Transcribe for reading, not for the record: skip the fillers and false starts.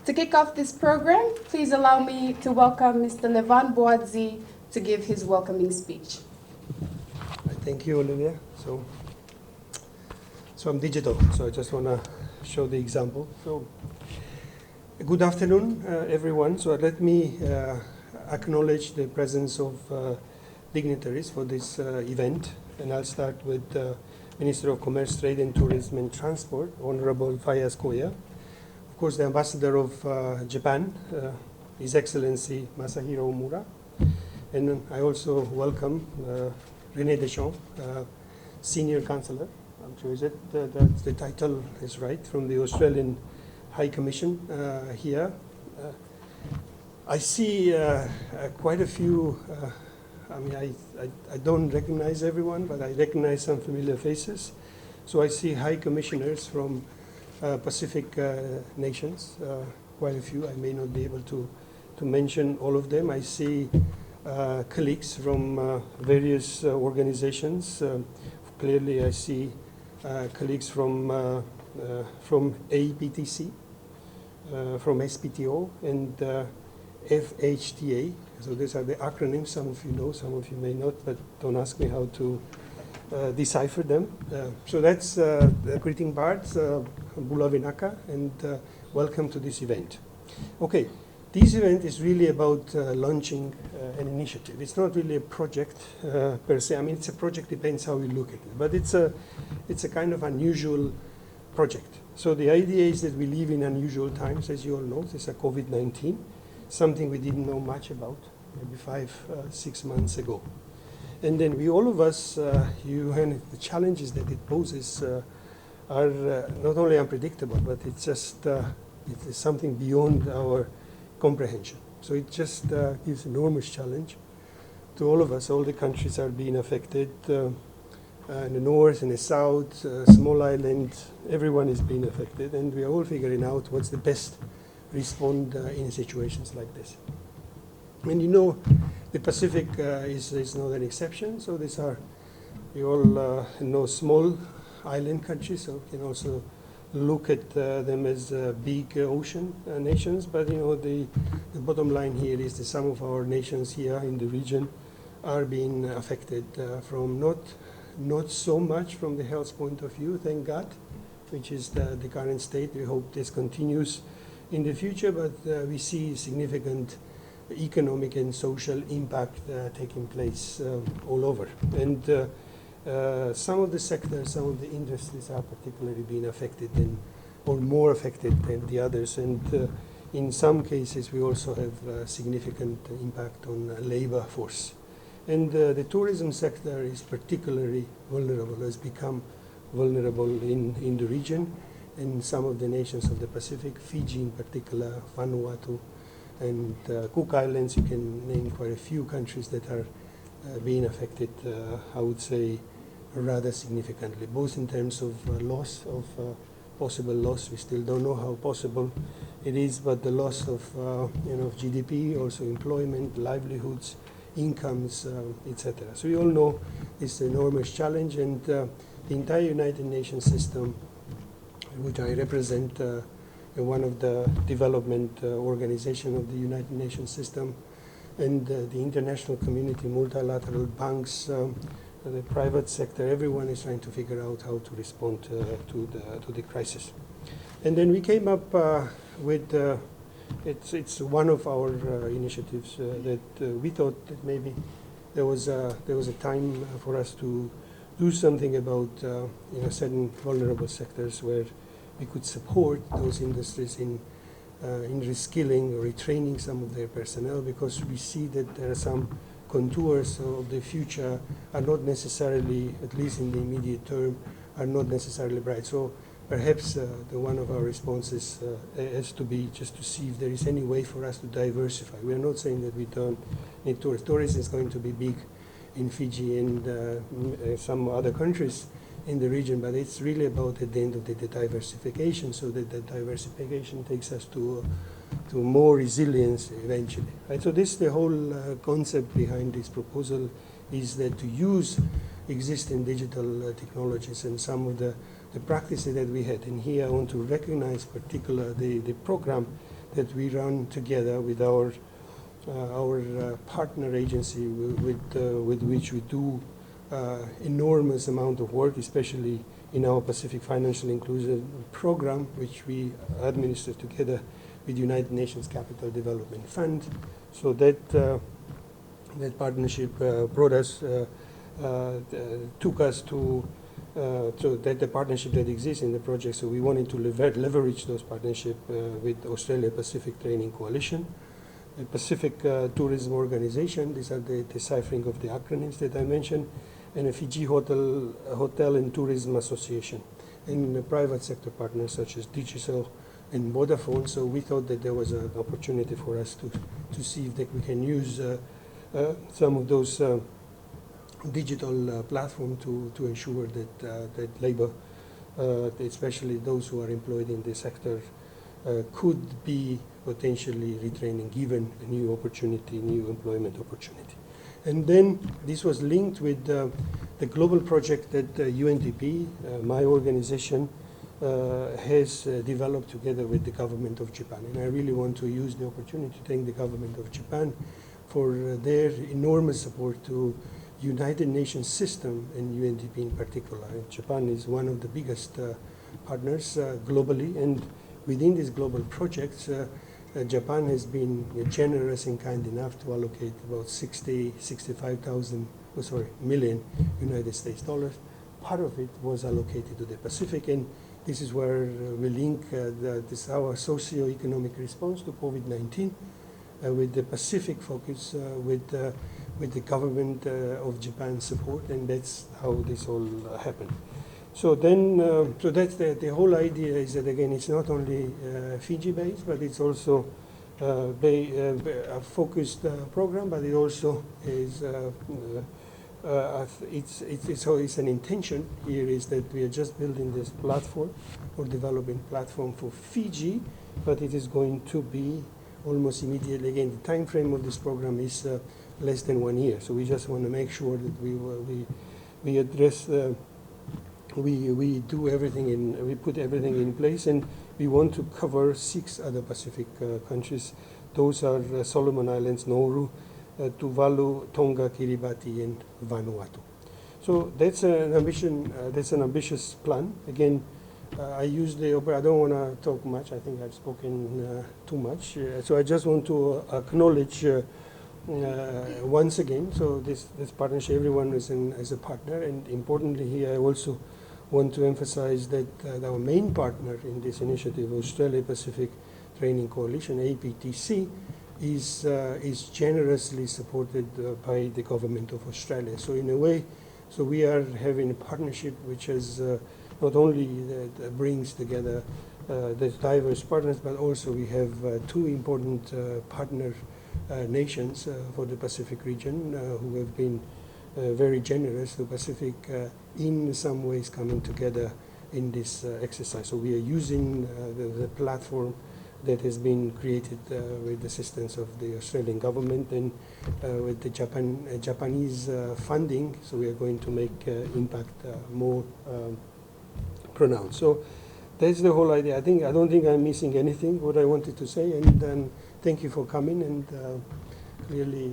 To kick off this program, please allow me to welcome Mr. Levan Bouadze to give his welcoming speech. Thank you, Olivia. So I'm digital, so I just want to show the example. So good afternoon, everyone. So let me acknowledge the presence of dignitaries for this event, and I'll start with Minister of Commerce, Trade and Tourism and Transport, Honorable Fayaz Koya. Of course, the Ambassador of Japan, His Excellency Masahiro Omura. And I also welcome René Deschamps, Senior Counselor. I'm sure the title is right, from the Australian High Commission here. I see quite a few, I don't recognize everyone, but I recognize some familiar faces. So I see High Commissioners from Pacific nations, quite a few. I may not be able to mention all of them. I see colleagues from various organizations. Clearly, I see colleagues from APTC, from SPTO, and FHTA. So these are the acronyms. Some of you know, some of you may not, but don't ask me how to decipher them. So that's the greeting part, Bula Vinaka, and welcome to this event. Okay, this event is really about launching an initiative. It's not really a project per se. I mean, it's a project, depends how you look at it, but it's a kind of unusual project. So the idea is that we live in unusual times, as you all know. This is COVID-19, something we didn't know much about maybe 5-6 months ago. And then we, all of us, and the challenges that it poses are not only unpredictable, but it's just it's something beyond our comprehension. So it just gives enormous challenge to all of us. All the countries are being affected, in the north and the south, small island, everyone is being affected, and we are all figuring out what's the best response in situations like this. And you know, the Pacific is not an exception. So these are, you all know, small island countries, so you can also look at them as big ocean nations. But you know, the bottom line here is that some of our nations here in the region are being affected from not so much from the health point of view, thank God, which is the current state. We hope this continues in the future, but we see significant economic and social impact taking place all over. And some of the sectors, some of the industries are particularly being affected or more affected than the others. And in some cases, we also have significant impact on labor force. And the tourism sector is particularly vulnerable, has become vulnerable in the region. And some of the nations of the Pacific, Fiji in particular, Vanuatu, and Cook Islands, you can name quite a few countries that are being affected, I would say, rather significantly, both in terms of possible loss. We still don't know how possible it is, but the loss of GDP, also employment, livelihoods, incomes, etc. So you all know it's an enormous challenge, and the entire United Nations system, which I represent, one of the development organization of the United Nations system, and the international community, multilateral banks, the private sector, everyone is trying to figure out how to respond to the crisis. And then we came up with, it's one of our initiatives that we thought that maybe there was a time for us to do something about certain vulnerable sectors where we could support those industries in reskilling or retraining some of their personnel, because we see that there are some contours of the future are not necessarily, at least in the immediate term, are not necessarily bright. So perhaps one of our responses has to be just to see if there is any way for us to diversify. We are not saying that we don't need tourism. Tourism is going to be big in Fiji and some other countries in the region, but it's really about, at the end of the diversification, so that the diversification takes us to more resilience eventually. Right? So this, the whole concept behind this proposal is that to use existing digital technologies and some of the practices that we had. And here I want to recognize particularly the program that we run together with our partner agency with which we do enormous amount of work, especially in our Pacific Financial Inclusion Program, which we administer together with United Nations Capital Development Fund. So that partnership brought us, took us to the partnership that exists in the project. So we wanted to leverage those partnerships with Australia Pacific Training Coalition, the Pacific Tourism Organization, these are the deciphering of the acronyms that I mentioned, and a Fiji Hotel and Tourism Association, and private sector partners such as Digicel and Vodafone. So we thought that there was an opportunity for us to see if we can use some of those digital platform to ensure that labor, especially those who are employed in the sector, could be potentially retraining, given a new opportunity, new employment opportunity. And then this was linked with the global project that UNDP, my organization, has developed together with the government of Japan. And I really want to use the opportunity to thank the government of Japan for their enormous support to United Nations system and UNDP in particular. Japan is one of the biggest partners globally, and within these global projects, Japan has been generous and kind enough to allocate about 65,000 million United States dollars. Part of it was allocated to the Pacific, and this is where we link our socio-economic response to COVID-19 with the Pacific focus, with the government of Japan's support, and that's how this all happened. So then, so that's the whole idea is that, again, it's not only Fiji-based, but it's also a focused program, but it also is, it's an intention here is that we are just building this platform or developing platform for Fiji, but it is going to be almost immediately. Again, the time frame of this program is less than 1 year, so we just want to make sure that we address we do everything we put everything in place, and we want to cover 6 other Pacific countries. Those are Solomon Islands, Nauru, Tuvalu, Tonga, Kiribati, and Vanuatu. So that's an ambition. That's an ambitious plan. Again, I use I don't want to talk much. I think I've spoken too much. So I just want to acknowledge once again. So this partnership, everyone is as a partner, and importantly here, I also want to emphasize that our main partner in this initiative, Australia Pacific Training Coalition, APTC, is generously supported by the government of Australia. So in a way, so we are having a partnership which is not only that brings together the diverse partners, but also we have 2 important partner nations for the Pacific region who have been very generous. The Pacific in some ways coming together in this exercise. So we are using the platform that has been created with the assistance of the Australian government and with the Japanese funding. So we are going to make impact more pronounced. So that's the whole idea. I don't think I'm missing anything what I wanted to say, and thank you for coming, and clearly